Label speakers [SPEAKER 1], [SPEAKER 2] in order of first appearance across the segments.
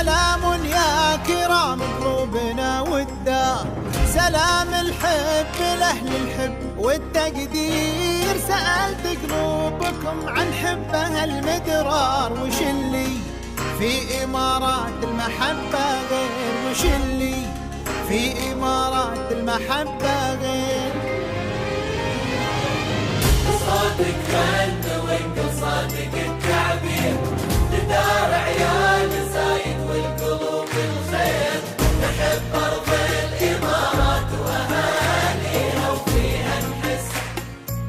[SPEAKER 1] سلام يا كرام قلوبنا والدار، سلام الحب لأهل الحب والتقدير. سألت قلوبكم عن حبها المدرار، وش اللي في إمارات المحبة غير؟ وش اللي في إمارات المحبة غير؟
[SPEAKER 2] صادق خلد وينقل صادق التعبير، لدار عيال زايد والقلوب الخير. نحب أرض الإمارات وأهاليها، وفيها نحس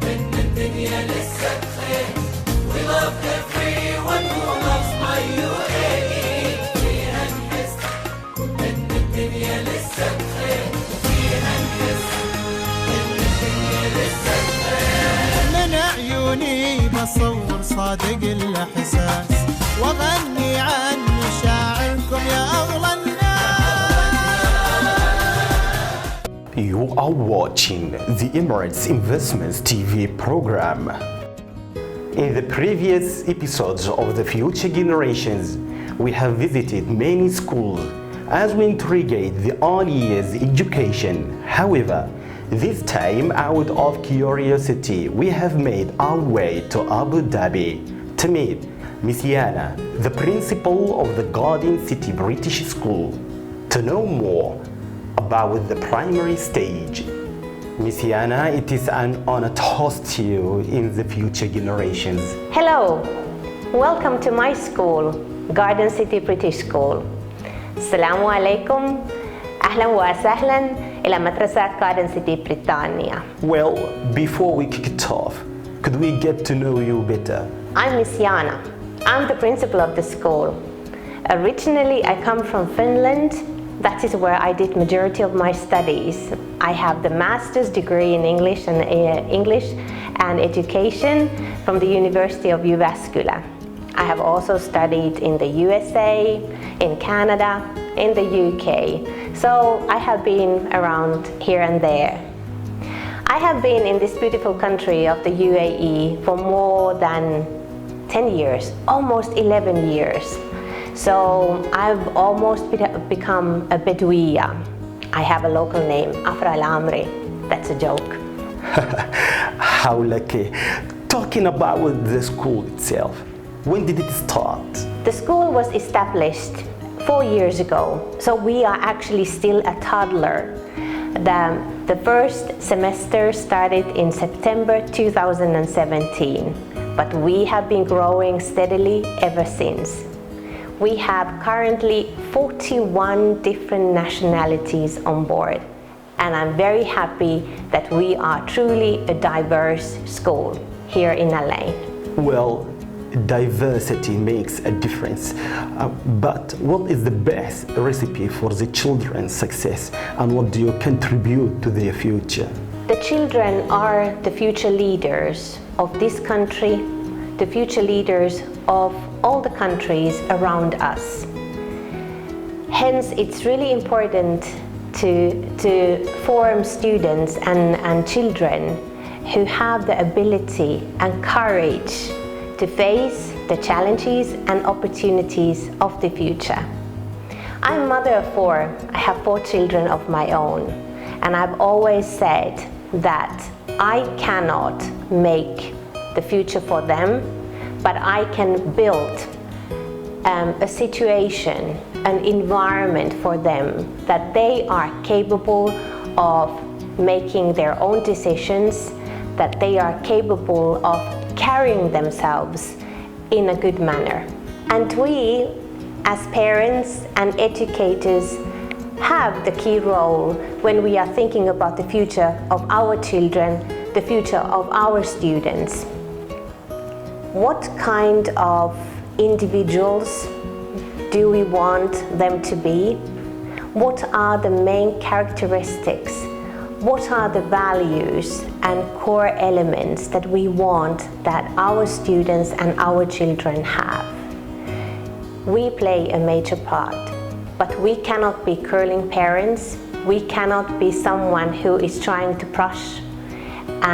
[SPEAKER 2] إن الدنيا لسه بخير. We love everyone who loves my UAE. فيها نحس إن الدنيا لسه بخير. فيها نحس إن الدنيا لسه بخير.
[SPEAKER 1] من عيوني بصور صادق الإحساس، وأغني عن مشاعركم يا أغلى الناس.
[SPEAKER 3] You are watching the Emirates Investments TV program. In the previous episodes of the Future Generations, we have visited many schools as we interrogate the early years education. However, this time, out of curiosity, we have made our way to Abu Dhabi to meet Miss Yana, the principal of the Garden City British School, to know more about the primary stage. Miss Yana, it is an honor to host you in the Future Generations.
[SPEAKER 4] Hello, welcome to my school, Garden City British School. Assalamu alaikum, ahlan wa sahlan ila madrasat Garden City Britannia.
[SPEAKER 3] Well, before we kick it off, could we get to know you better?
[SPEAKER 4] I'm Miss Yana. I'm the principal of the school. Originally, I come from Finland. That is where I did majority of my studies. I have the master's degree in English and education from the University of Jyväskylä. I have also studied in the USA, in Canada, in the UK. So I have been around here and there. I have been in this beautiful country of the UAE for more than 10 years, almost 11 years. So I've almost become a Bedouiya. I have a local name, Afra Al-Amri. That's a joke.
[SPEAKER 3] How lucky. Talking about the school itself, when did it start?
[SPEAKER 4] The school was established 4 years ago, so we are actually still a toddler. The first semester started in September 2017, but we have been growing steadily ever since. We have currently 41 different nationalities on board, and I'm very happy that we are truly a diverse school here in Al-Ain.
[SPEAKER 3] Well, diversity makes a difference, but what is the best recipe for the children's success, and what do you contribute to their future?
[SPEAKER 4] The children are the future leaders of this country, the future leaders of all the countries around us. Hence, it's really important to form students and children who have the ability and courage to face the challenges and opportunities of the future. I'm a mother of 4. I have 4 children of my own, and I've always said that I cannot make the future for them, but I can build a situation, an environment for them that they are capable of making their own decisions, that they are capable of carrying themselves in a good manner. And we, as parents and educators, have the key role when we are thinking about the future of our children, the future of our students. What kind of individuals do we want them to be? What are the main characteristics? What are the values and core elements that we want that our students and our children have? We play a major part, but we cannot be curling parents. We cannot be someone who is trying to push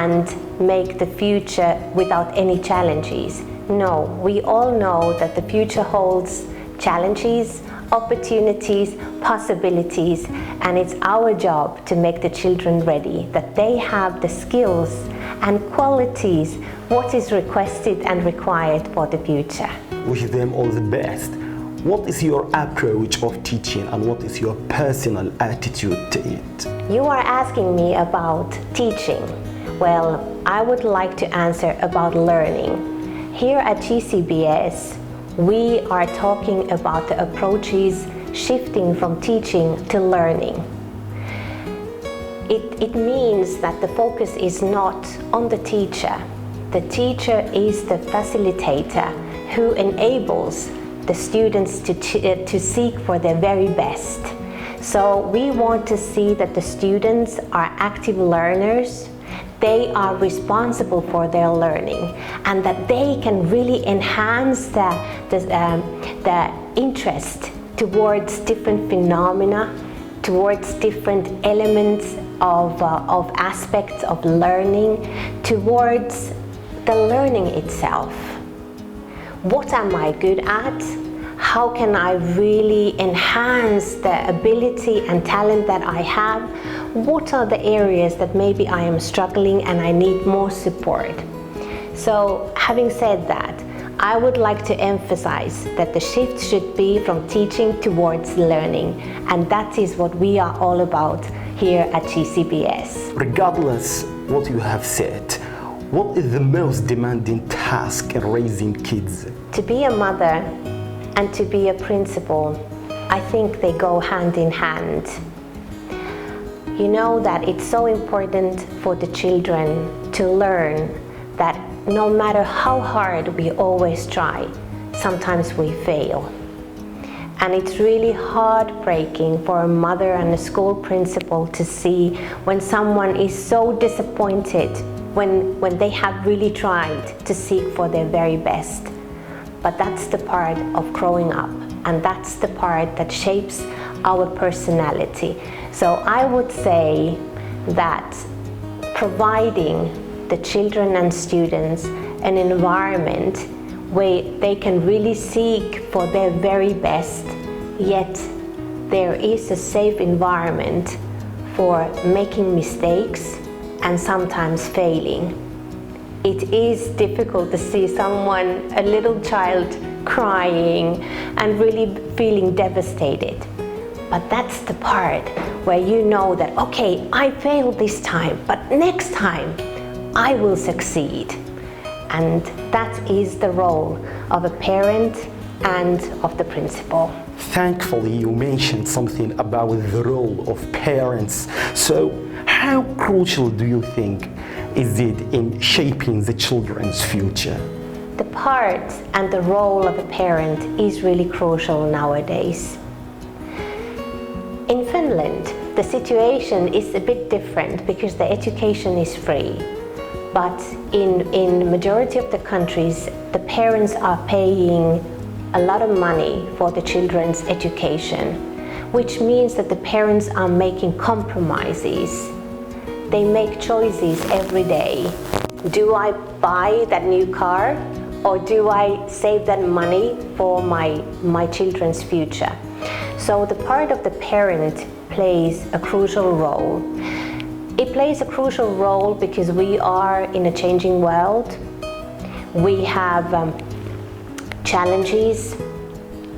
[SPEAKER 4] and make the future without any challenges. No, we all know that the future holds challenges, opportunities, possibilities, and it's our job to make the children ready, that they have the skills and qualities, what is requested and required for the future.
[SPEAKER 3] Wish them all the best. What is your approach of teaching and what is your personal attitude to it?
[SPEAKER 4] You are asking me about teaching. Well, I would like to answer about learning. Here at GCBS, we are talking about the approaches shifting from teaching to learning. It means that the focus is not on the teacher. The teacher is the facilitator who enables the students to seek for their very best. So we want to see that the students are active learners, they are responsible for their learning, and that they can really enhance the interest towards different phenomena, towards different elements of aspects of learning, towards the learning itself. What am I good at? How can I really enhance the ability and talent that I have? What are the areas that maybe I am struggling and I need more support? So, having said that, I would like to emphasize that the shift should be from teaching towards learning, and that is what we are all about here at GCBS.
[SPEAKER 3] Regardless what you have said, what is the most demanding task in raising kids?
[SPEAKER 4] To be a mother and to be a principal, I think they go hand in hand. You know that it's so important for the children to learn that no matter how hard we always try, sometimes we fail. And it's really heartbreaking for a mother and a school principal to see when someone is so disappointed when they have really tried to seek for their very best. But that's the part of growing up, and that's the part that shapes our personality. So I would say that providing the children and students an environment where they can really seek for their very best, yet there is a safe environment for making mistakes and sometimes failing. It is difficult to see someone, a little child, crying and really feeling devastated. But that's the part where you know that, okay, I failed this time, but next time I will succeed. And that is the role of a parent and of the principal.
[SPEAKER 3] Thankfully, you mentioned something about the role of parents. So, how crucial do you think is it in shaping the children's future?
[SPEAKER 4] The part and the role of a parent is really crucial nowadays. In Finland, the situation is a bit different because the education is free. But in the majority of the countries, the parents are paying a lot of money for the children's education, which means that the parents are making compromises. They make choices every day. Do I buy that new car, or do I save that money for my children's future? So the part of the parent plays a crucial role. It plays a crucial role because we are in a changing world. We have challenges.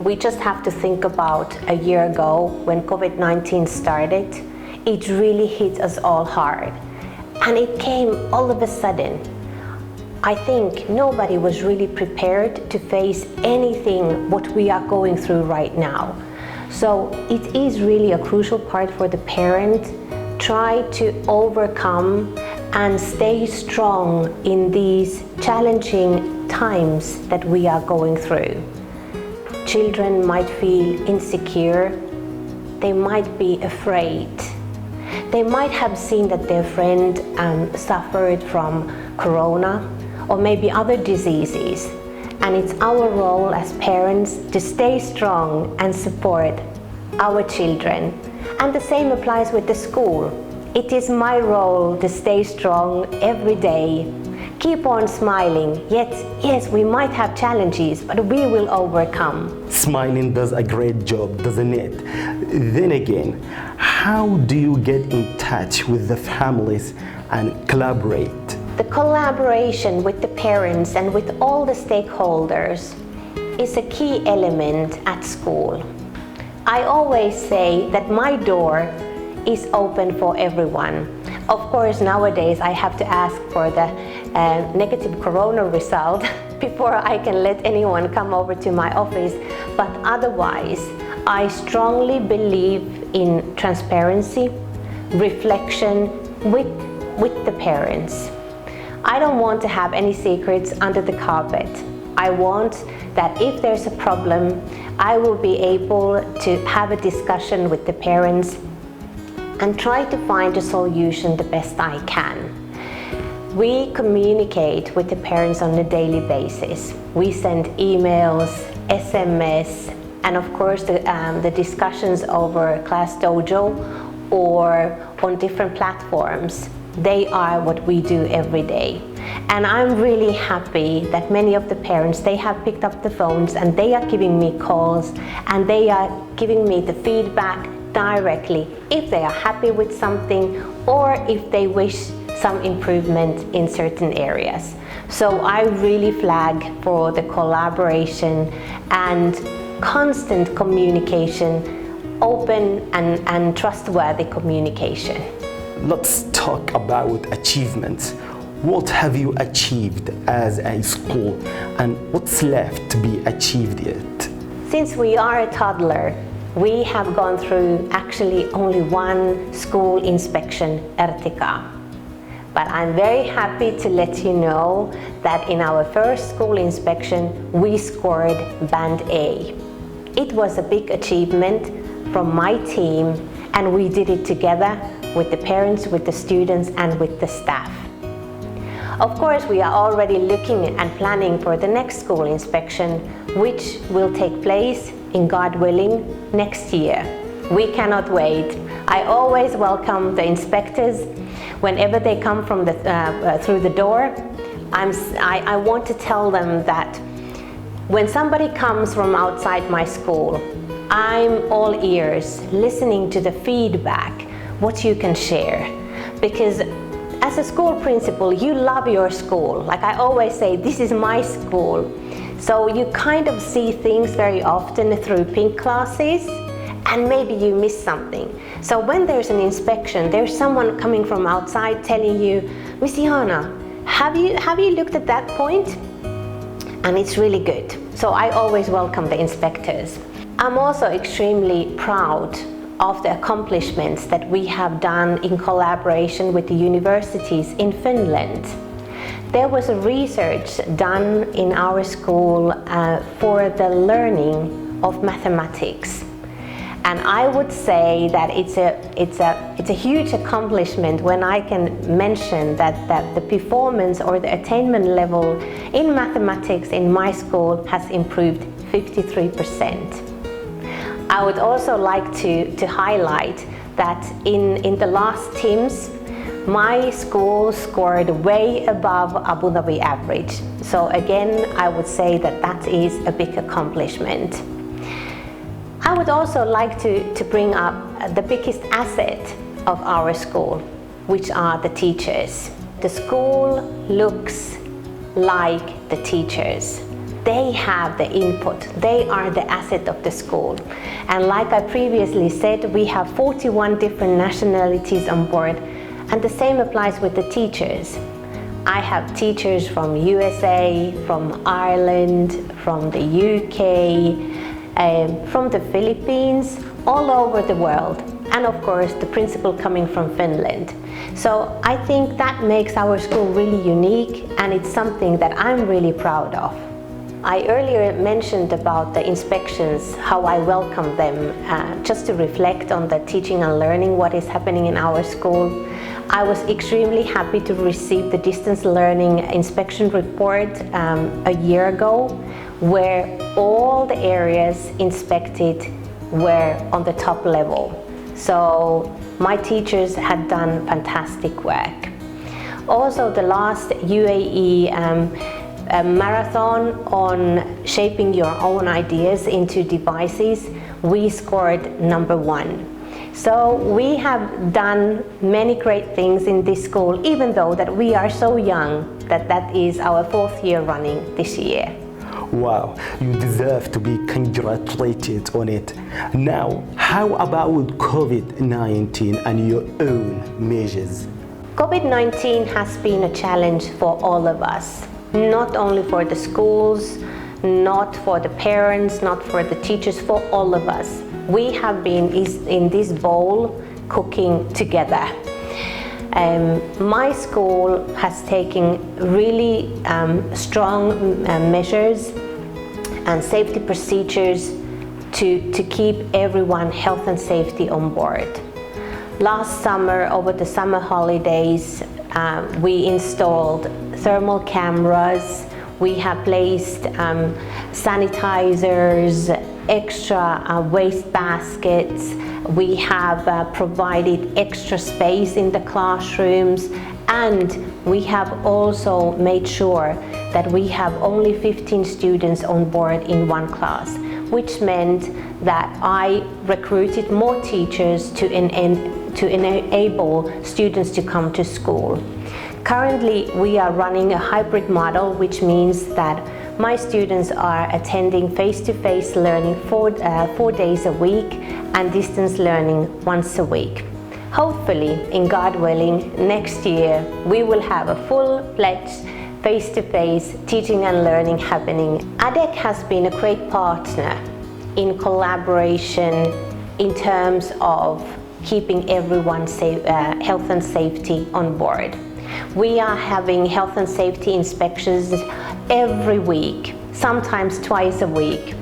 [SPEAKER 4] We just have to think about a year ago when COVID-19 started. It really hit us all hard. And it came all of a sudden. I think nobody was really prepared to face anything what we are going through right now. So it is really a crucial part for the parent. Try to overcome and stay strong in these challenging times that we are going through. Children might feel insecure. They might be afraid. They might have seen that their friend suffered from corona or maybe other diseases. And it's our role as parents to stay strong and support our children. And the same applies with the school. It is my role to stay strong every day, Keep on smiling. Yes, we might have challenges, but we will overcome.
[SPEAKER 3] Smiling does a great job, doesn't it? Then again, how do you get in touch with the families and collaborate?
[SPEAKER 4] The collaboration with the parents and with all the stakeholders is a key element at school. I always say that my door is open for everyone. Of course, nowadays I have to ask for the negative corona result before I can let anyone come over to my office, but otherwise I strongly believe in transparency, reflection with the parents. I don't want to have any secrets under the carpet. I want that if there's a problem, I will be able to have a discussion with the parents and try to find a solution the best I can. We communicate with the parents on a daily basis. We send emails, SMS, and of course the discussions over Class Dojo or on different platforms. They are what we do every day. And I'm really happy that many of the parents, they have picked up the phones and they are giving me calls and they are giving me the feedback directly if they are happy with something or if they wish some improvement in certain areas. So I really flag for the collaboration and constant communication, open and trustworthy communication.
[SPEAKER 3] Let's talk about achievements. What have you achieved as a school and what's left to be achieved yet?
[SPEAKER 4] Since we are a toddler, we have gone through actually only one school inspection, Ertika. But I'm very happy to let you know that in our first school inspection, we scored Band A. It was a big achievement from my team, and we did it together with the parents, with the students, and with the staff. Of course, we are already looking and planning for the next school inspection, which will take place, in God willing, next year. We cannot wait. I always welcome the inspectors whenever they come from through the door. I want to tell them that when somebody comes from outside my school, I'm all ears, listening to the feedback, what you can share. Because as a school principal, you love your school. Like I always say, this is my school. So you kind of see things very often through pink glasses, and maybe you miss something. So when there's an inspection, there's someone coming from outside telling you, Miss Johanna, have you looked at that point? And it's really good. So I always welcome the inspectors. I'm also extremely proud of the accomplishments that we have done in collaboration with the universities in Finland. There was a research done in our school for the learning of mathematics. And I would say that it's a huge accomplishment when I can mention that the performance or the attainment level in mathematics in my school has improved 53%. I would also like to highlight that in the last TIMSS, my school scored way above Abu Dhabi average. So again, I would say that is a big accomplishment. I would also like to bring up the biggest asset of our school, which are the teachers. The school looks like the teachers. They have the input, they are the asset of the school. And like I previously said, we have 41 different nationalities on board, and the same applies with the teachers. I have teachers from USA, from Ireland, from the UK, from the Philippines, all over the world, and of course the principal coming from Finland. So I think that makes our school really unique, and it's something that I'm really proud of. I earlier mentioned about the inspections, how I welcome them, just to reflect on the teaching and learning, what is happening in our school. I was extremely happy to receive the distance learning inspection report a year ago, where all the areas inspected were on the top level. So my teachers had done fantastic work. Also, the last UAE marathon on shaping your own ideas into devices, we scored #1. So we have done many great things in this school, even though that we are so young, that is our 4th year running this year.
[SPEAKER 3] Wow, you deserve to be congratulated on it. Now, how about COVID-19 and your own measures?
[SPEAKER 4] COVID-19 has been a challenge for all of us, not only for the schools, not for the parents, not for the teachers, for all of us. We have been in this bowl cooking together. My school has taken really strong measures and safety procedures to keep everyone health and safety on board. Last summer, over the summer holidays, we installed thermal cameras. We have placed sanitizers, extra waste baskets. We have provided extra space in the classrooms, and we have also made sure that we have only 15 students on board in one class, which meant that I recruited more teachers to enable students to come to school. Currently, we are running a hybrid model, which means that my students are attending face-to-face learning 4 days a week and distance learning once a week. Hopefully, in God willing, next year we will have a full-fledged face-to-face teaching and learning happening. ADEC has been a great partner in collaboration in terms of keeping everyone safe, health and safety on board. We are having health and safety inspections every week, sometimes twice a week.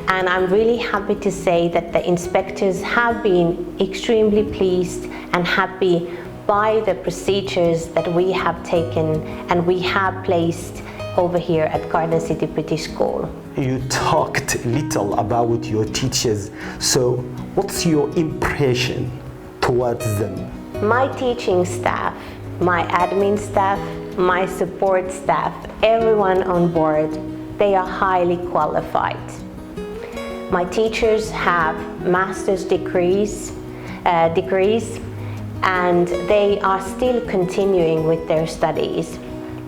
[SPEAKER 4] And I'm really happy to say that the inspectors have been extremely pleased and happy by the procedures that we have taken and we have placed over here at Garden City British School.
[SPEAKER 3] You talked little about your teachers, so what's your impression towards them?
[SPEAKER 4] My teaching staff, my admin staff, my support staff, everyone on board, they are highly qualified. My teachers have master's degrees, and they are still continuing with their studies.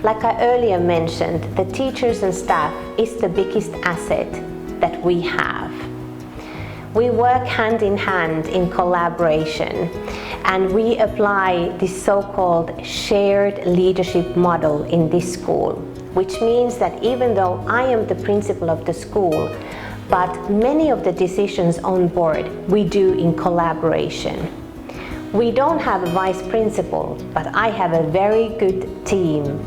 [SPEAKER 4] Like I earlier mentioned, the teachers and staff is the biggest asset that we have. We work hand in hand in collaboration, and we apply this so-called shared leadership model in this school, which means that even though I am the principal of the school, but many of the decisions on board we do in collaboration. We don't have a vice principal, but I have a very good team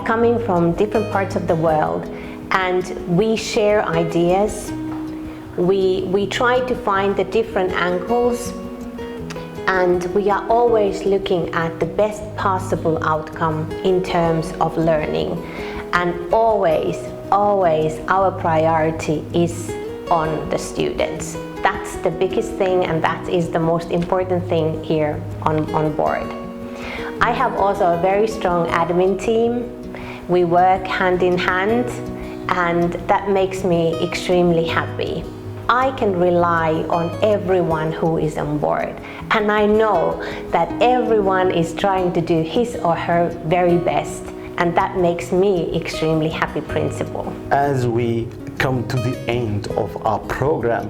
[SPEAKER 4] coming from different parts of the world, and we share ideas. We try to find the different angles, and we are always looking at the best possible outcome in terms of learning. And always our priority is on the students. That's the biggest thing, and that is the most important thing here on board. I have also a very strong admin team. We work hand in hand, and that makes me extremely happy. I can rely on everyone who is on board, and I know that everyone is trying to do his or her very best, and that makes me extremely happy principal.
[SPEAKER 3] As we come to the end of our program,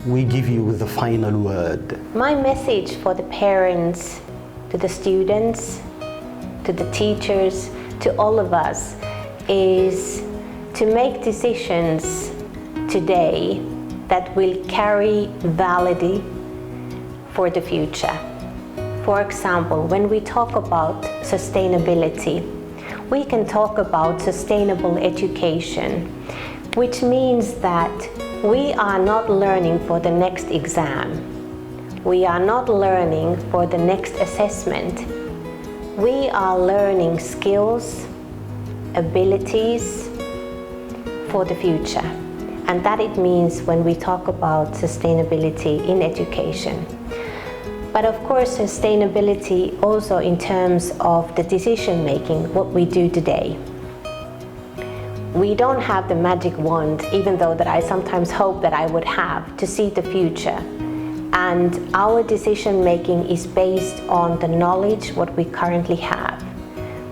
[SPEAKER 3] we give you the final word.
[SPEAKER 4] My message for the parents, to the students, to the teachers, to all of us is to make decisions today that will carry validity for the future. For example, when we talk about sustainability, we can talk about sustainable education, which means that we are not learning for the next exam. We are not learning for the next assessment. We are learning skills, abilities for the future. And that it means when we talk about sustainability in education. But of course, sustainability also in terms of the decision making, what we do today. We don't have the magic wand, even though that I sometimes hope that I would have, to see the future. And our decision making is based on the knowledge what we currently have.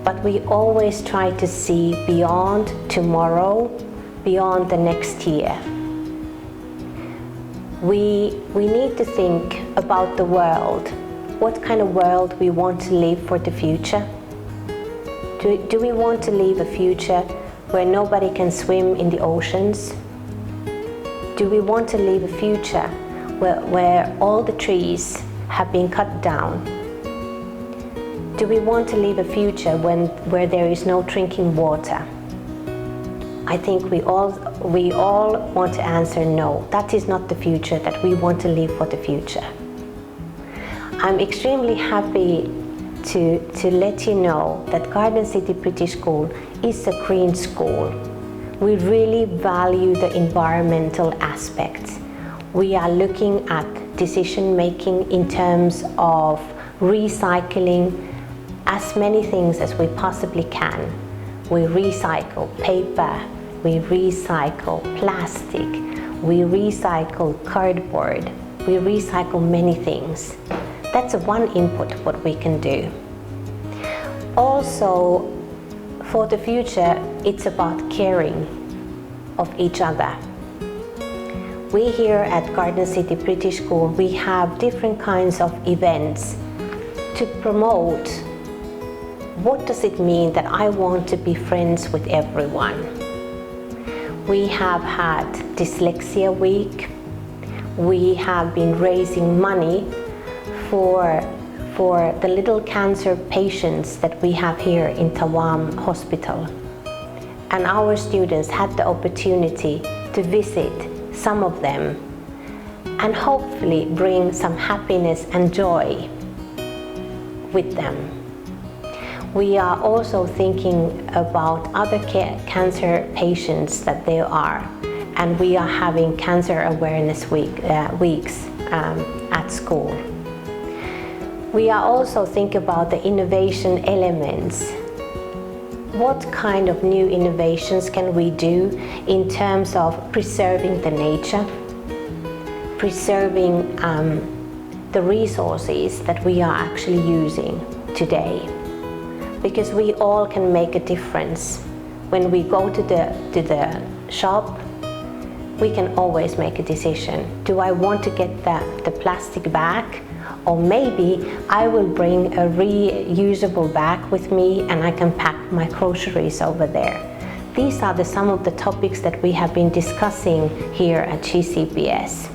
[SPEAKER 4] But we always try to see beyond tomorrow, beyond the next year. We need to think about the world. What kind of world we want to live for the future? Do we want to live a future where nobody can swim in the oceans? Do we want to live a future where all the trees have been cut down? Do we want to live a future where there is no drinking water? I think we all want to answer no. That is not the future that we want to live for the future. I'm extremely happy to let you know that Garden City British School is a green school. We really value the environmental aspects. We are looking at decision making in terms of recycling as many things as we possibly can. We recycle paper, we recycle plastic, we recycle cardboard, we recycle many things. That's one input what we can do. Also, for the future, it's about caring of each other. We here at Garden City British School, we have different kinds of events to promote what does it mean that I want to be friends with everyone. We have had Dyslexia Week. We have been raising money for the little cancer patients that we have here in Tawam Hospital. And our students had the opportunity to visit some of them and hopefully bring some happiness and joy with them. We are also thinking about other cancer patients that there are, and we are having cancer awareness weeks at school. We are also thinking about the innovation elements. What kind of new innovations can we do in terms of preserving the nature, preserving the resources that we are actually using today? Because we all can make a difference. When we go to the shop, we can always make a decision. Do I want to get the plastic bag? Or maybe I will bring a reusable bag with me and I can pack my groceries over there. These are some of the topics that we have been discussing here at GCPS.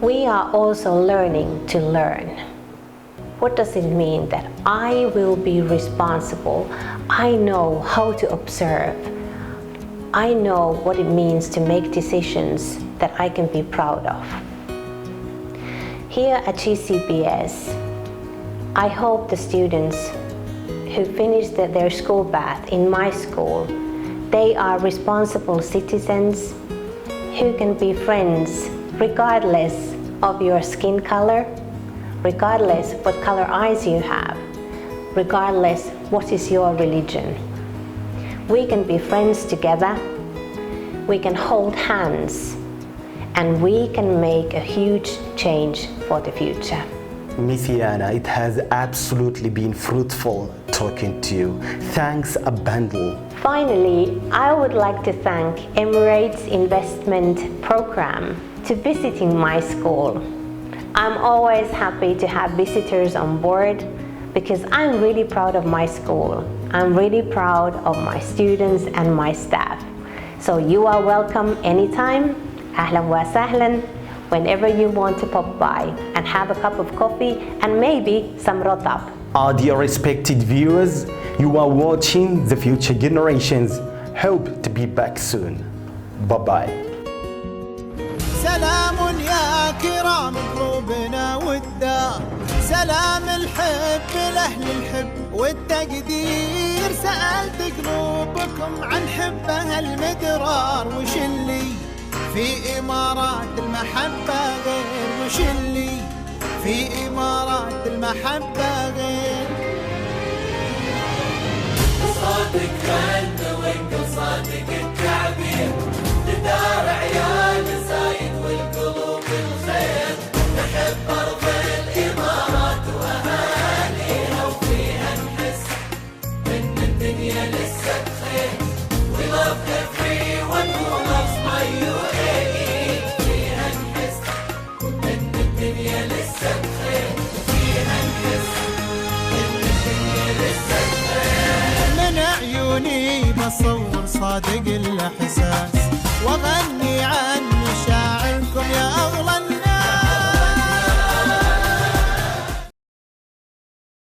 [SPEAKER 4] We are also learning to learn. What does it mean that I will be responsible? I know how to observe. I know what it means to make decisions that I can be proud of. Here at GCPS, I hope the students who finish their school path in my school, they are responsible citizens who can be friends regardless of your skin color, regardless what color eyes you have, regardless what is your religion. We can be friends together, we can hold hands, and we can make a huge change for the future.
[SPEAKER 3] Miss Lana, it has absolutely been fruitful talking to you. Thanks a bundle.
[SPEAKER 4] Finally, I would like to thank Emirates Investment Program to visiting my school. I'm always happy to have visitors on board because I'm really proud of my school. I'm really proud of my students and my staff. So you are welcome anytime. Ahlan wa sahlan. Whenever you want to pop by and have a cup of coffee and maybe some rotab.
[SPEAKER 3] Dear respected viewers, you are watching The Future Generations. Hope to be back soon. Bye-bye.
[SPEAKER 1] سلام يا كرام قلوبنا والدار، سلام الحب لأهل الحب والتقدير. سألت قلوبكم عن حبها المدرار، وش اللي في إمارات المحبة غير، وش اللي في إمارات المحبة غير.
[SPEAKER 2] صادق خلنا وانقل صادق التعبير، لدار عيال زايد والقلوب الخير. نحب أرض الإمارات وأهاليها، وفيها نحس إن الدنيا لسه بخير. We love everyone who loves my UAE. فيها نحس إن الدنيا لسه بخير، وفيها نحس إن الدنيا لسه بخير.
[SPEAKER 1] من عيوني بصور صادق الإحساس، وأغني عن